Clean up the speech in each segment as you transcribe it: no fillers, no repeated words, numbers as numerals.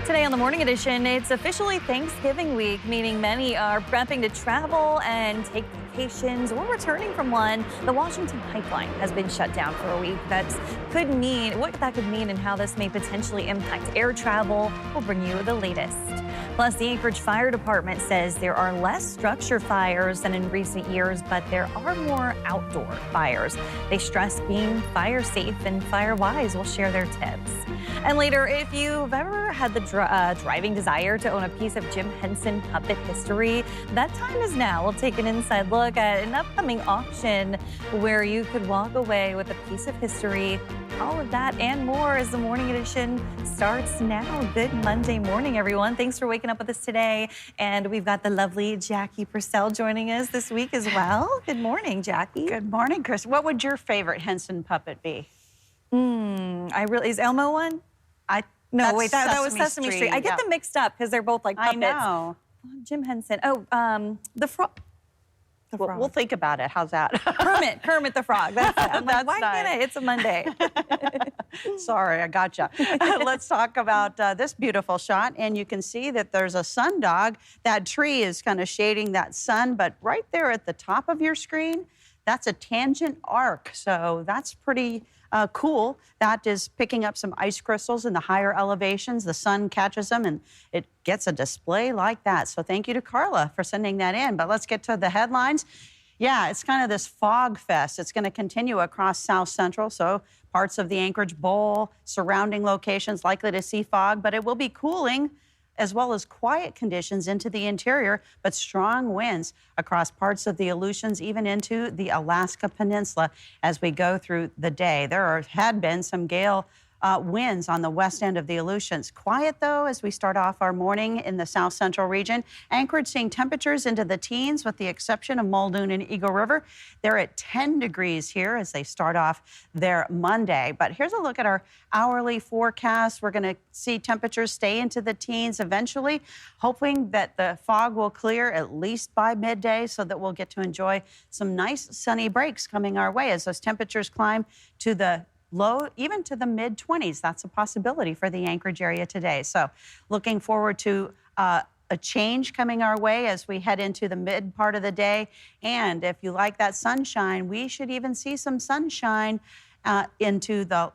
Today on the Morning Edition, it's officially Thanksgiving week, meaning many are prepping to travel and take vacations or returning from one. The Washington pipeline has been shut down for a week. What that could mean and how this may potentially impact air travel. We'll bring you the latest. Plus, the Anchorage Fire Department says there are less structure fires than in recent years, but there are more outdoor fires. They stress being fire safe and fire wise. We'll share their tips. And later, if you've ever had the driving desire to own a piece of Jim Henson puppet history, that time is now. We'll take an inside look at an upcoming auction where you could walk away with a piece of history. All of that and more as the Morning Edition starts now. Good Monday morning, everyone. Thanks for waking up with us today. And we've got the lovely Jackie Purcell joining us this week as well. Good morning, Jackie. Good morning, Chris. What would your favorite Henson puppet be? Is Elmo one? That was Sesame Street. I get them mixed up because they're both like puppets. I know. Jim Henson. The frog. We'll think about it. How's that? Kermit the Frog. That's it. I'm like, why nice. can't I? It's a Monday. Sorry, I gotcha. Let's talk about this beautiful shot. And you can see that there's a sundog. That tree is kind of shading that sun, but right there at the top of your screen, that's a tangent arc. So that's pretty cool. That is picking up some ice crystals in the higher elevations. The sun catches them and it gets a display like that. So thank you to Carla for sending that in. But let's get to the headlines. Yeah, it's kind of this fog fest. It's going to continue across South Central. So parts of the Anchorage Bowl, surrounding locations likely to see fog, but it will be cooling as well as quiet conditions into the interior, but strong winds across parts of the Aleutians, even into the Alaska Peninsula as we go through the day. There had been some gale winds on the west end of the Aleutians. Quiet, though, as we start off our morning in the South Central region. Anchorage seeing temperatures into the teens with the exception of Muldoon and Eagle River. They're at 10 degrees here as they start off their Monday. But here's a look at our hourly forecast. We're going to see temperatures stay into the teens eventually, hoping that the fog will clear at least by midday so that we'll get to enjoy some nice sunny breaks coming our way as those temperatures climb to the low, even to the mid-20s. That's a possibility for the Anchorage area today. So looking forward to a change coming our way as we head into the mid part of the day. And if you like that sunshine, we should even see some sunshine into the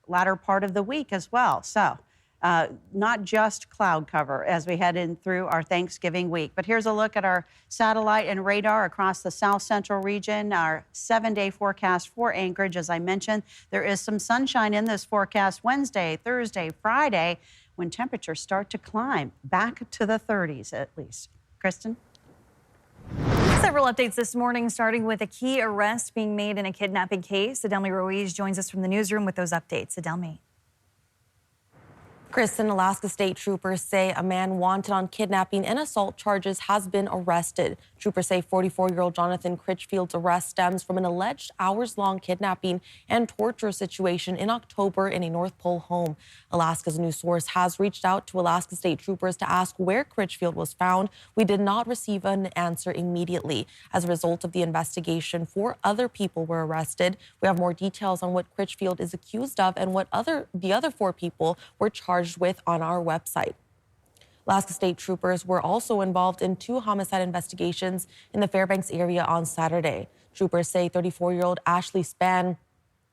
latter part of the week as well. So not just cloud cover as we head in through our Thanksgiving week. But here's a look at our satellite and radar across the South Central region. Our 7-day forecast for Anchorage, as I mentioned, there is some sunshine in this forecast Wednesday, Thursday, Friday, when temperatures start to climb back to the 30s at least. Kristen? Several updates this morning, starting with a key arrest being made in a kidnapping case. Adelmi Ruiz joins us from the newsroom with those updates. Adelmi. Kristen, Alaska State troopers say a man wanted on kidnapping and assault charges has been arrested. Troopers say 44-year-old Jonathan Critchfield's arrest stems from an alleged hours-long kidnapping and torture situation in October in a North Pole home. Alaska's news source has reached out to Alaska State troopers to ask where Critchfield was found. We did not receive an answer immediately. As a result of the investigation, 4 other people were arrested. We have more details on what Critchfield is accused of and what the other 4 people were charged with on our website. Alaska State troopers were also involved in 2 homicide investigations in the Fairbanks area on Saturday. Troopers say 34-year-old Ashley Spann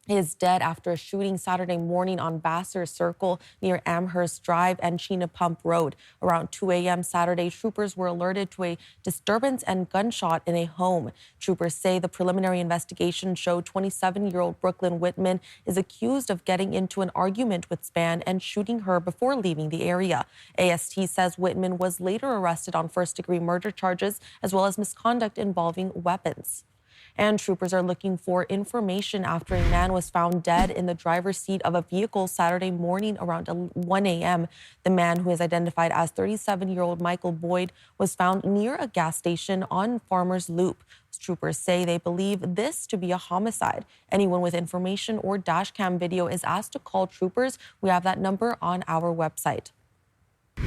is dead after a shooting Saturday morning on Vassar Circle near Amherst Drive and Chena Pump Road. Around 2 a.m. Saturday, troopers were alerted to a disturbance and gunshot in a home. Troopers say the preliminary investigation showed 27-year-old Brooklyn Whitman is accused of getting into an argument with Spann and shooting her before leaving the area. AST says Whitman was later arrested on first-degree murder charges as well as misconduct involving weapons. And troopers are looking for information after a man was found dead in the driver's seat of a vehicle Saturday morning around 1 a.m. The man, who is identified as 37-year-old Michael Boyd, was found near a gas station on Farmers Loop. Troopers say they believe this to be a homicide. Anyone with information or dash cam video is asked to call troopers. We have that number on our website.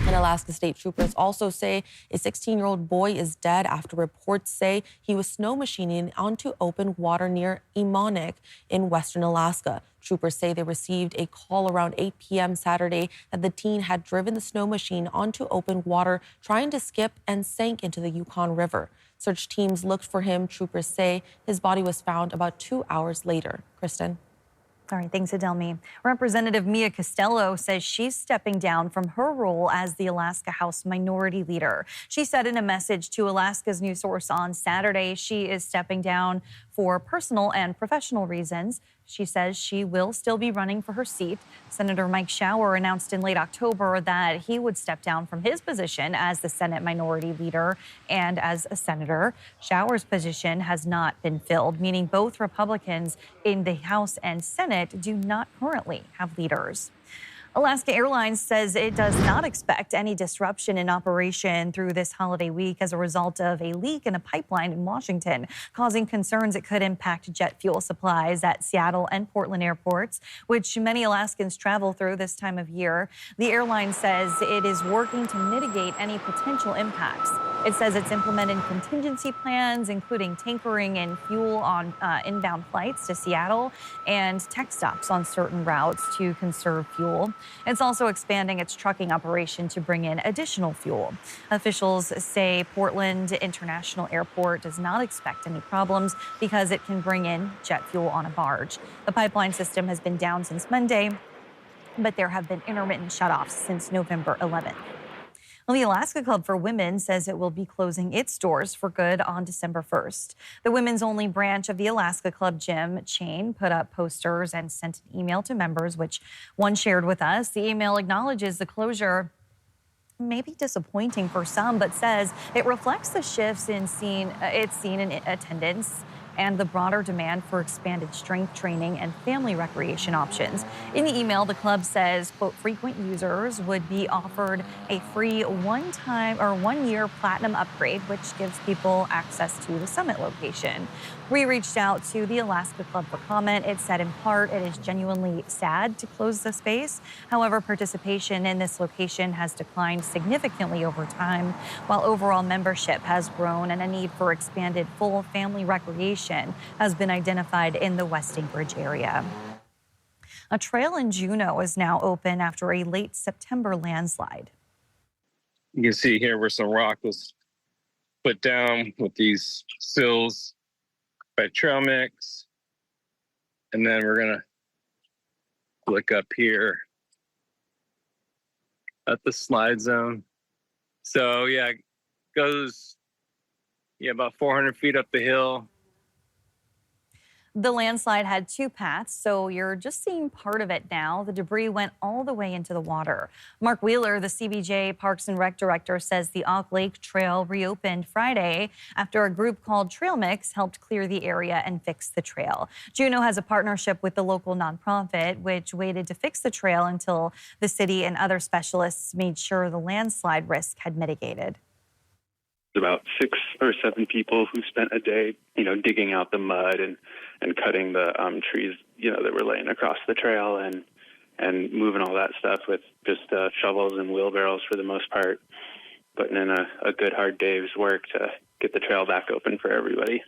And Alaska State Troopers also say a 16-year-old boy is dead after reports say he was snow machining onto open water near Emonic in western Alaska. Troopers say they received a call around 8 p.m. Saturday that the teen had driven the snow machine onto open water trying to skip and sank into the Yukon River. Search teams looked for him. Troopers say his body was found about 2 hours later. Kristen. All right, thanks, Adelmi. Representative Mia Costello says she's stepping down from her role as the Alaska House Minority Leader. She said in a message to Alaska's News Source on Saturday she is stepping down for personal and professional reasons. She says she will still be running for her seat. Senator Mike Shower announced in late October that he would step down from his position as the Senate Minority Leader and as a senator. Shower's position has not been filled, meaning both Republicans in the House and Senate do not currently have leaders. Alaska Airlines says it does not expect any disruption in operation through this holiday week as a result of a leak in a pipeline in Washington, causing concerns it could impact jet fuel supplies at Seattle and Portland airports, which many Alaskans travel through this time of year. The airline says it is working to mitigate any potential impacts. It says it's implemented contingency plans, including tankering in fuel on inbound flights to Seattle and tech stops on certain routes to conserve fuel. It's also expanding its trucking operation to bring in additional fuel. Officials say Portland International Airport does not expect any problems because it can bring in jet fuel on a barge. The pipeline system has been down since Monday, but there have been intermittent shutoffs since November 11th. Well, the Alaska Club for Women says it will be closing its doors for good on December 1st. The women's only branch of the Alaska Club gym chain put up posters and sent an email to members, which one shared with us. The email acknowledges the closure may be disappointing for some, but says it reflects the shifts it's seen in attendance and the broader demand for expanded strength training and family recreation options. In the email, the club says, quote, frequent users would be offered a free one-year platinum upgrade, which gives people access to the summit location. We reached out to the Alaska Club for comment. It said, in part, it is genuinely sad to close the space. However, participation in this location has declined significantly over time, while overall membership has grown and a need for expanded full family recreation has been identified in the West Anchorage area. A trail in Juneau is now open after a late September landslide. You can see here where some rock was put down with these sills by trail mix. And then we're going to look up here at the slide zone. So yeah, it goes about 400 feet up the hill. The landslide had two paths, so you're just seeing part of it now. The debris went all the way into the water. Mark Wheeler, the CBJ Parks and Rec director, says the Auk Lake Trail reopened Friday after a group called Trail Mix helped clear the area and fix the trail. Juneau has a partnership with the local nonprofit, which waited to fix the trail until the city and other specialists made sure the landslide risk had mitigated. About 6 or 7 people who spent a day, digging out the mud and cutting the trees, that were laying across the trail and moving all that stuff with just shovels and wheelbarrows for the most part, putting in a good hard day's work to get the trail back open for everybody.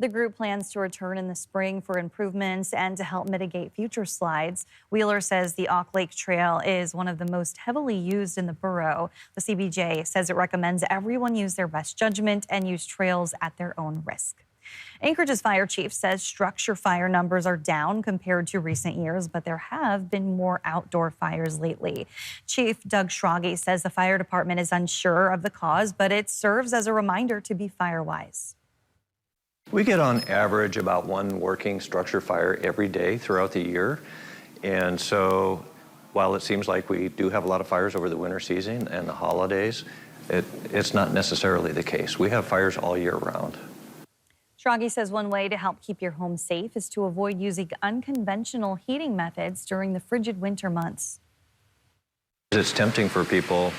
The group plans to return in the spring for improvements and to help mitigate future slides. Wheeler says the Auk Lake Trail is one of the most heavily used in the borough. The CBJ says it recommends everyone use their best judgment and use trails at their own risk. Anchorage's fire chief says structure fire numbers are down compared to recent years, but there have been more outdoor fires lately. Chief Doug Schrage says the fire department is unsure of the cause, but it serves as a reminder to be fire-wise. We get on average about one working structure fire every day throughout the year. And so while it seems like we do have a lot of fires over the winter season and the holidays, it's not necessarily the case. We have fires all year round. Schrage says one way to help keep your home safe is to avoid using unconventional heating methods during the frigid winter months. It's tempting for people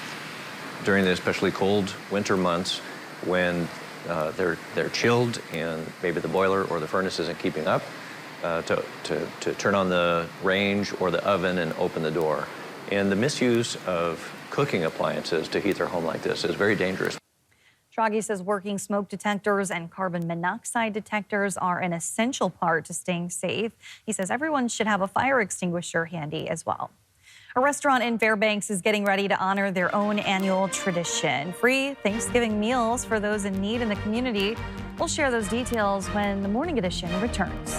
during the especially cold winter months when they're chilled and maybe the boiler or the furnace isn't keeping up to turn on the range or the oven and open the door. And the misuse of cooking appliances to heat their home like this is very dangerous. Tragi says working smoke detectors and carbon monoxide detectors are an essential part to staying safe. He says everyone should have a fire extinguisher handy as well. A restaurant in Fairbanks is getting ready to honor their own annual tradition. Free Thanksgiving meals for those in need in the community. We'll share those details when the Morning Edition returns.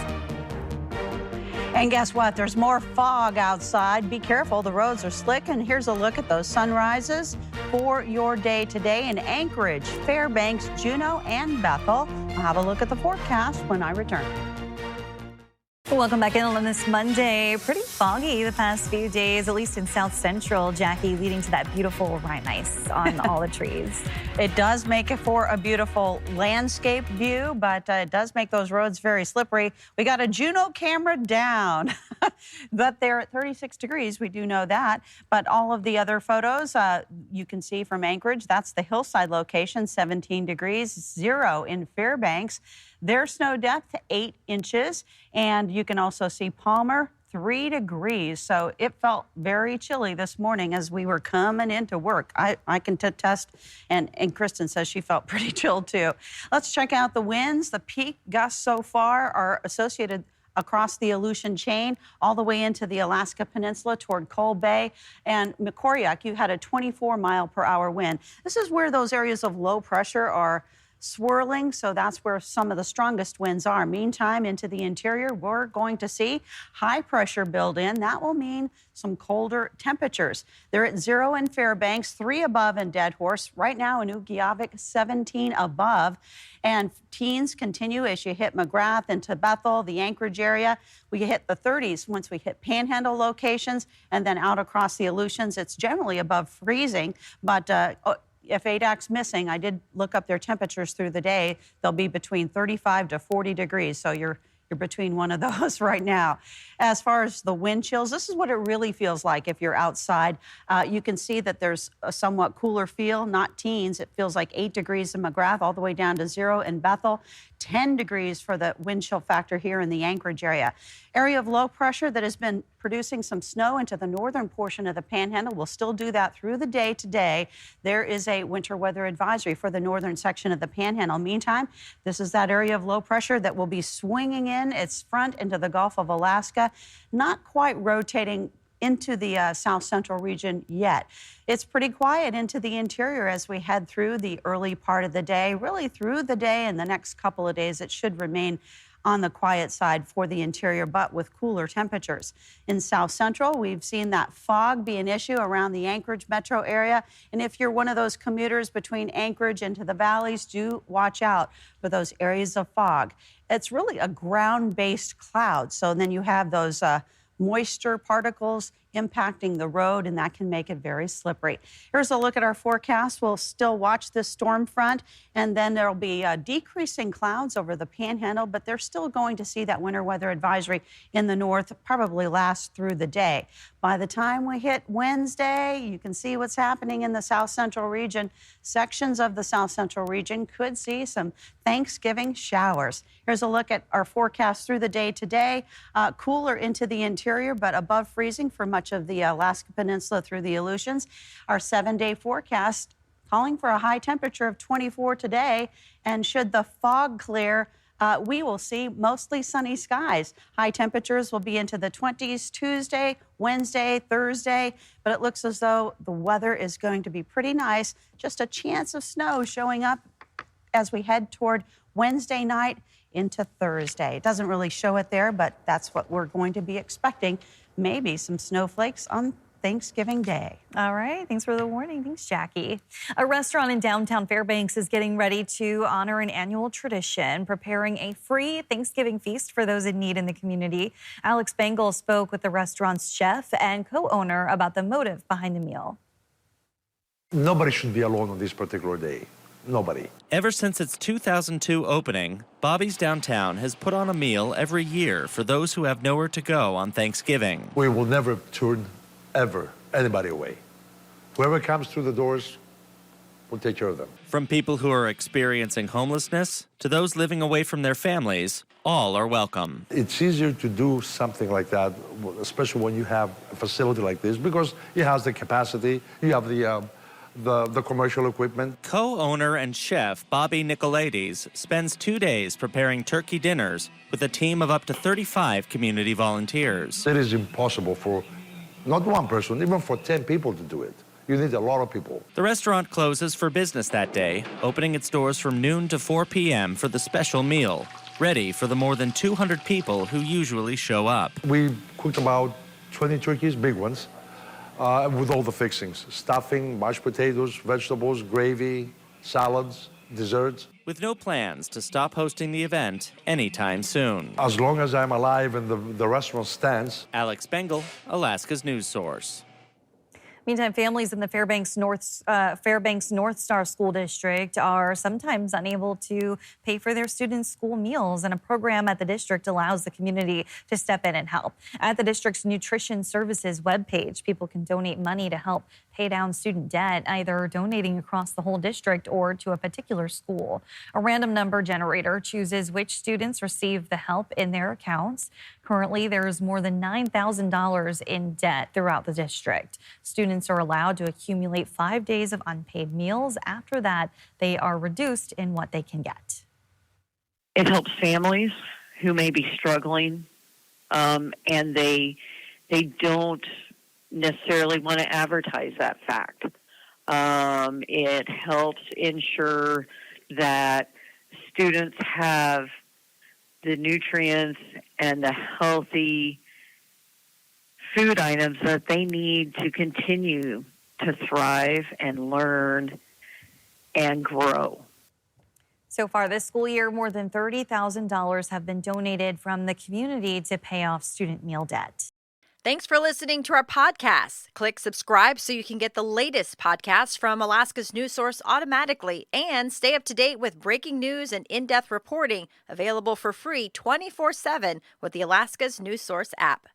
And guess what? There's more fog outside. Be careful. The roads are slick. And here's a look at those sunrises for your day today in Anchorage, Fairbanks, Juneau, and Bethel. I'll have a look at the forecast when I return. Welcome back in on this Monday. Pretty foggy the past few days, at least in South Central, Jackie, leading to that beautiful rime ice on all the trees. It does make it for a beautiful landscape view, but it does make those roads very slippery. We got a Juneau camera down, but they're at 36 degrees. We do know that. But all of the other photos you can see from Anchorage, that's the hillside location, 17 degrees, 0 in Fairbanks. Their snow depth, 8 inches. And you can also see Palmer, 3 degrees. So it felt very chilly this morning as we were coming into work. I can attest, and Kristen says she felt pretty chilled too. Let's check out the winds. The peak gusts so far are associated across the Aleutian chain, all the way into the Alaska Peninsula toward Coal Bay. And Macoriac, you had a 24-mile-per-hour wind. This is where those areas of low pressure are swirling, so that's where some of the strongest winds are. Meantime, into the interior, we're going to see high pressure build in. That will mean some colder temperatures. They're at 0 in Fairbanks, 3 above in Dead Horse. Right now in Ukiavik, 17 above. And teens continue as you hit McGrath into Bethel, the Anchorage area. We hit the 30s once we hit Panhandle locations, and then out across the Aleutians, it's generally above freezing, but if ADAC's missing, I did look up their temperatures through the day. They'll be between 35 to 40 degrees. So you're between one of those right now. As far as the wind chills, this is what it really feels like if you're outside. You can see that there's a somewhat cooler feel, not teens. It feels like 8 degrees in McGrath, all the way down to 0 in Bethel. 10 degrees for the wind chill factor here in the Anchorage area. Area of low pressure that has been producing some snow into the northern portion of the Panhandle will still do that through the day today. There is a winter weather advisory for the northern section of the Panhandle. Meantime, this is that area of low pressure that will be swinging in its front into the Gulf of Alaska, not quite rotating into the south central region yet. It's pretty quiet into the interior as we head through the early part of the day. Really through the day and the next couple of days, it should remain on the quiet side for the interior, but with cooler temperatures. In South Central, we've seen that fog be an issue around the Anchorage metro area. And if you're one of those commuters between Anchorage into the valleys, do watch out for those areas of fog. It's really a ground-based cloud. So then you have those moisture particles impacting the road, and that can make it very slippery. Here's a look at our forecast. We'll still watch this storm front, and then there'll be decreasing clouds over the Panhandle, but they're still going to see that winter weather advisory in the north probably last through the day. By the time we hit Wednesday, you can see what's happening in the south central region. Sections of the south central region could see some Thanksgiving showers. Here's a look at our forecast through the day today. Cooler into the interior, but above freezing for much of the Alaska Peninsula through the Aleutians. Our 7-day forecast calling for a high temperature of 24 today. And should the fog clear, we will see mostly sunny skies. High temperatures will be into the 20s Tuesday, Wednesday, Thursday, but it looks as though the weather is going to be pretty nice. Just a chance of snow showing up as we head toward Wednesday night into Thursday. It doesn't really show it there, but that's what we're going to be expecting. Maybe some snowflakes on Thanksgiving Day. All right. Thanks for the warning. Thanks, Jackie. A restaurant in downtown Fairbanks is getting ready to honor an annual tradition, preparing a free Thanksgiving feast for those in need in the community. Alex Bengal spoke with the restaurant's chef and co-owner about the motive behind the meal. Nobody should be alone on this particular day. Nobody. Ever since its 2002 opening, Bobby's Downtown has put on a meal every year for those who have nowhere to go on Thanksgiving. We will never turn, ever, anybody away. Whoever comes through the doors, We'll take care of them. From people who are experiencing homelessness to those living away from their families, all are welcome. It's easier to do something like that, especially when you have a facility like this, because it has the capacity, you have the commercial equipment. Co-owner and chef Bobby Nicolaides spends 2 days preparing turkey dinners with a team of up to 35 community volunteers. It is impossible for not one person, even for 10 people to do it. You need a lot of people. The restaurant closes for business that day, opening its doors from noon to 4 p.m. for the special meal, ready for the more than 200 people who usually show up. We cooked about 20 turkeys, big ones, with all the fixings: stuffing, mashed potatoes, vegetables, gravy, salads, desserts. With no plans to stop hosting the event anytime soon. As long as I'm alive and the restaurant stands. Alex Bengal, Alaska's news source. Meantime, families in the Fairbanks North Star School District are sometimes unable to pay for their students' school meals, and a program at the district allows the community to step in and help. At the district's nutrition services webpage, people can donate money to help pay down student debt, either donating across the whole district or to a particular school. A random number generator chooses which students receive the help in their accounts. Currently, there is more than $9,000 in debt throughout the district. Students are allowed to accumulate 5 days of unpaid meals. After that, they are reduced in what they can get. It helps families who may be struggling, and they don't necessarily want to advertise that fact. It helps ensure that students have the nutrients and the healthy food items that they need to continue to thrive and learn and grow. So far this school year, more than $30,000 have been donated from the community to pay off student meal debt. Thanks for listening to our podcast. Click subscribe so you can get the latest podcasts from Alaska's news source automatically, and stay up to date with breaking news and in-depth reporting available for free 24/7 with the Alaska's news source app.